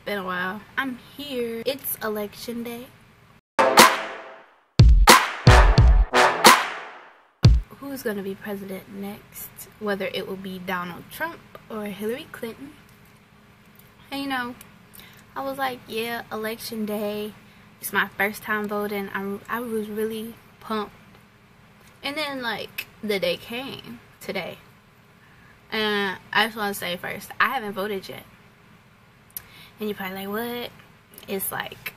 Been a while. I'm here. It's election day. Who's gonna be president next? Whether it will be Donald Trump or Hillary Clinton. And you know, I was like, yeah, election day. It's my first time voting. I was really pumped. And then like the day came today. And I just want to say first, I haven't voted yet. And you're probably like, what? It's like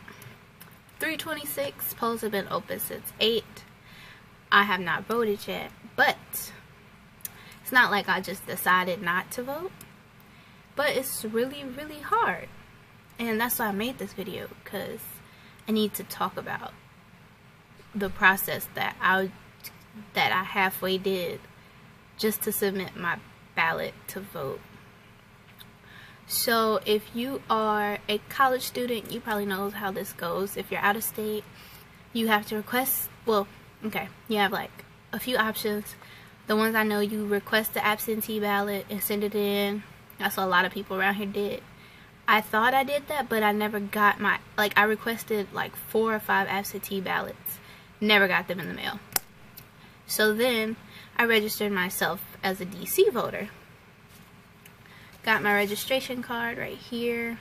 3:26. Polls have been open since 8. I have not voted yet. But it's not like I just decided not to vote. But it's really, really hard. And that's why I made this video. Because I need to talk about the process that I halfway did just to submit my ballot to vote. So if you are a college student, you probably know how this goes. If you're out of state, you have to request, well, okay, you have like a few options. The ones I know, you request the absentee ballot and send it in. That's what a lot of people around here did. I thought I did that, but I never got my, like I requested like 4 or 5 absentee ballots. Never got them in the mail. So then I registered myself as a DC voter. Got my registration card right here.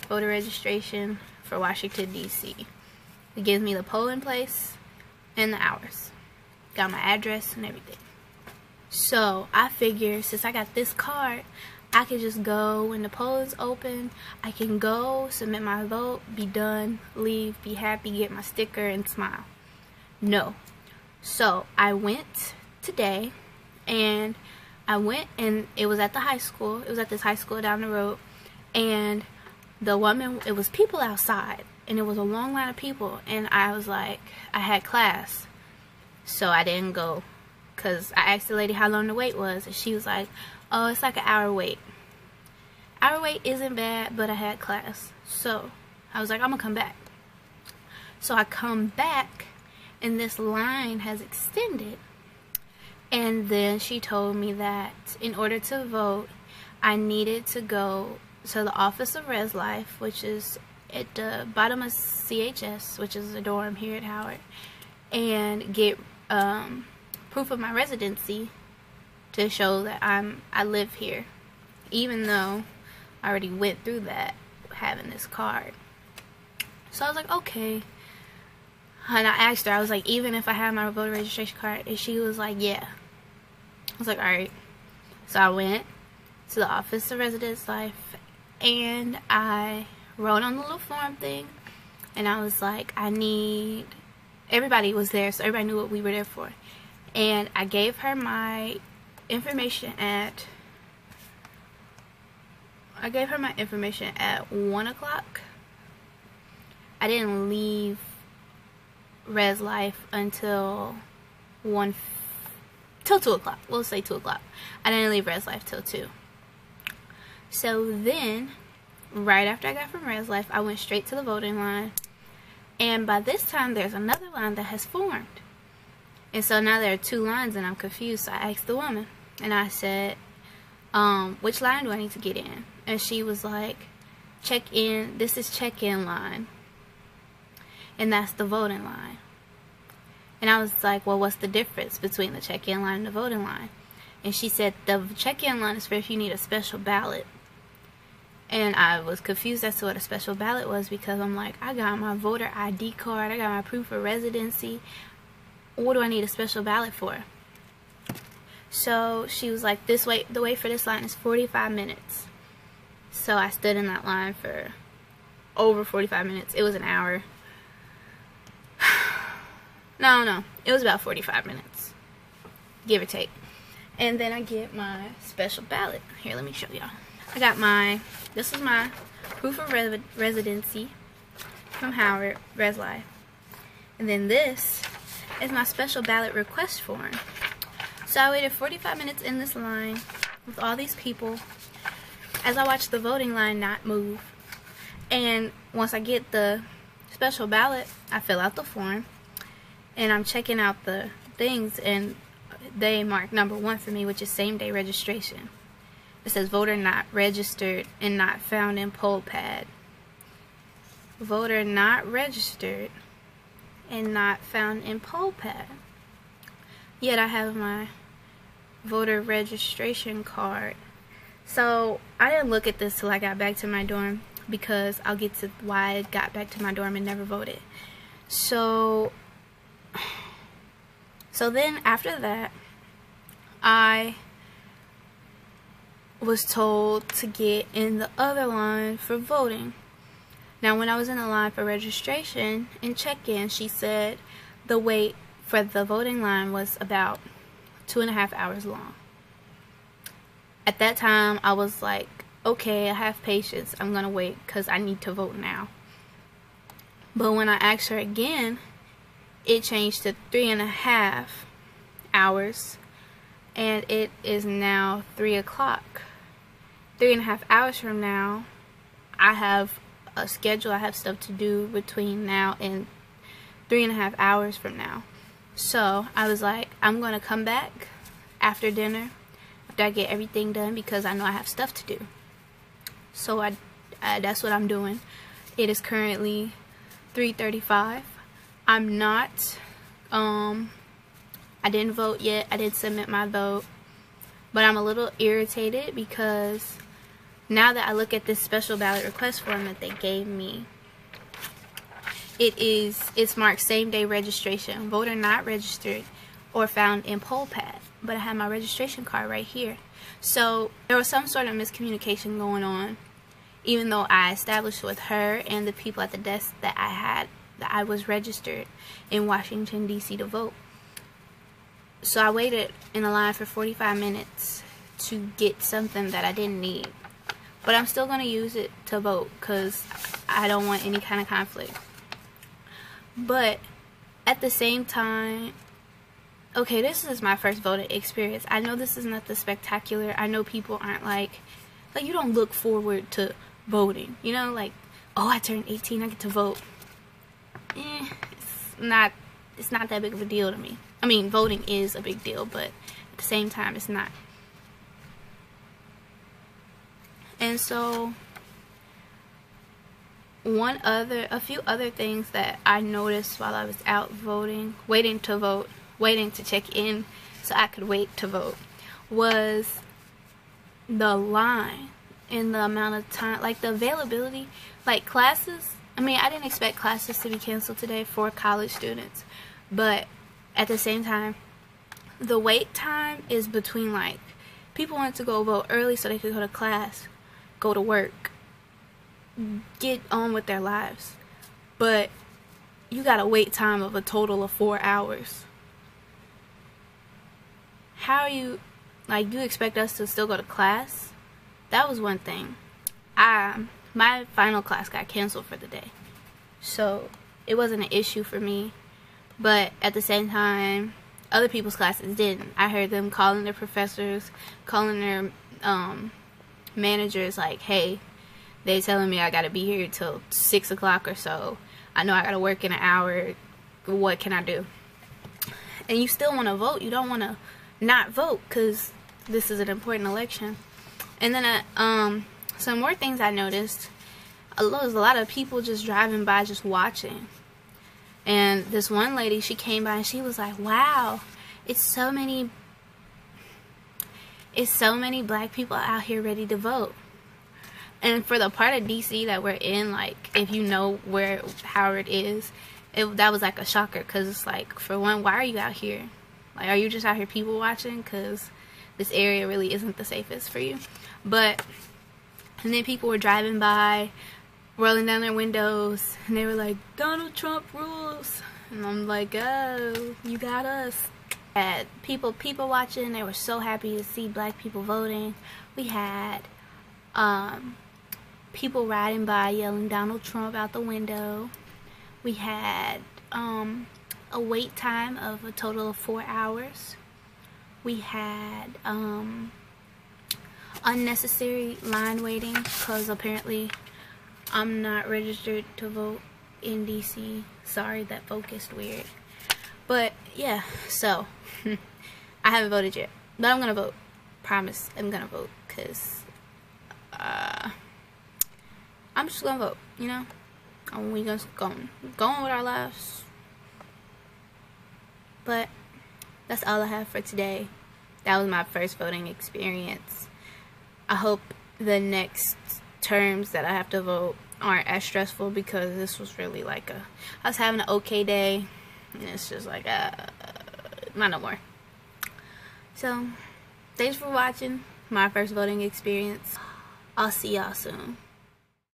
Voter registration for Washington, D.C. It gives me the polling place and the hours. Got my address and everything. So I figure since I got this card, I can just go when the poll is open. I can go, submit my vote, be done, leave, be happy, get my sticker, and smile. No. So I went today, and it was at the high school. It was at this high school down the road, and the woman, it was people outside, and it was a long line of people, and I was like, I had class, so I didn't go, because I asked the lady how long the wait was, and she was like, oh, it's like an hour wait. Hour wait isn't bad, but I had class, so I was like, I'm gonna come back. So I come back, and this line has extended. And then she told me that in order to vote, I needed to go to the Office of Res Life, which is at the bottom of CHS, which is a dorm here at Howard, and get proof of my residency to show that I live here, even though I already went through that having this card. So I was like, okay. And I asked her, I was like, even if I have my voter registration card? And she was like, yeah. I was like, alright. So I went to the Office of Residence Life, and I wrote on the little form thing, and I was like, everybody was there, so everybody knew what we were there for. And I gave her my information at 1 o'clock. I didn't leave Res Life until 2 o'clock. We'll say 2 o'clock. I didn't leave Res Life till 2. So then, right after I got from Res Life, I went straight to the voting line. And by this time, there's another line that has formed. And so now there are 2 lines, and I'm confused. So I asked the woman, and I said, which line do I need to get in? And she was like, check in. This is check-in line. And that's the voting line. And I was like, well, what's the difference between the check-in line and the voting line? And she said, the check-in line is for if you need a special ballot. And I was confused as to what a special ballot was, because I'm like, I got my voter ID card, I got my proof of residency. What do I need a special ballot for? So she was like, the wait for this line is 45 minutes. So I stood in that line for over 45 minutes. It was an hour. No, it was about 45 minutes, give or take. And then I get my special ballot. Here, let me show y'all. I got this is my proof of residency from Howard, Res Life. And then this is my special ballot request form. So I waited 45 minutes in this line with all these people as I watched the voting line not move. And once I get the special ballot, I fill out the form. And I'm checking out the things, and they mark number 1 for me, which is same-day registration. It says voter not registered and not found in poll pad. Voter not registered and not found in poll pad. Yet I have my voter registration card. So I didn't look at this till I got back to my dorm, because I'll get to why I got back to my dorm and never voted. So then after that, I was told to get in the other line for voting. Now, when I was in the line for registration and check-in, she said the wait for the voting line was about 2.5 hours long. At that time, I was like, okay, I have patience. I'm gonna wait because I need to vote now. But when I asked her again, it changed to 3.5 hours, and it is now 3 o'clock. 3.5 hours from now, I have a schedule. I have stuff to do between now and 3.5 hours from now. So I was like, I'm gonna come back after dinner, after I get everything done, because I know I have stuff to do. So I that's what I'm doing. It is currently 3:35. I'm not I didn't vote yet. I didn't submit my vote, but I'm a little irritated because now that I look at this special ballot request form that they gave me, it's marked same day registration, voter not registered or found in poll pad, but I have my registration card right here. So there was some sort of miscommunication going on, even though I established with her and the people at the desk that I was registered in Washington, D.C. to vote. So I waited in a line for 45 minutes to get something that I didn't need. But I'm still going to use it to vote because I don't want any kind of conflict. But at the same time, okay, this is my first voting experience. I know this is not the spectacular. I know people aren't like you don't look forward to voting. You know, like, oh, I turned 18, I get to vote. It's not that big of a deal to me. I mean, voting is a big deal, but at the same time, it's not. And so, a few other things that I noticed while I was out voting, waiting to vote, waiting to check in so I could wait to vote, was the line and the amount of time, like the availability, like classes. I mean, I didn't expect classes to be canceled today for college students, but at the same time, the wait time is between, like, people want to go vote early so they could go to class, go to work, get on with their lives, but you got a wait time of a total of 4 hours. How are you, like, you expect us to still go to class? That was one thing. My final class got canceled for the day, so it wasn't an issue for me. But at the same time, other people's classes didn't. I heard them calling their professors, calling their managers, like, hey, they telling me I gotta be here till 6 o'clock or so. I know I gotta work in an hour. What can I do? And you still want to vote. You don't want to not vote because this is an important election. And then some more things I noticed. There was a lot of people just driving by, just watching. And this one lady, she came by and she was like, wow, it's so many black people out here ready to vote. And for the part of DC that we're in, like, if you know where Howard is, that was like a shocker, because it's like, for one, why are you out here? Like, are you just out here people watching? Because this area really isn't the safest for you. But, and then people were driving by, rolling down their windows, and they were like, Donald Trump rules. And I'm like, oh, you got us. Had people watching. They were so happy to see black people voting. We had people riding by yelling Donald Trump out the window. We had a wait time of a total of 4 hours. We had unnecessary line waiting because apparently I'm not registered to vote in DC. Sorry, that focused weird. But yeah, so I haven't voted yet, but I'm gonna vote. Promise, I'm gonna vote. because I'm just gonna vote, you know. And we just going with our lives. But that's all I have for today. That was my first voting experience. I hope the next terms that I have to vote aren't as stressful, because this was really like I was having an okay day, and it's just like not no more. So thanks for watching my first voting experience. I'll see y'all soon.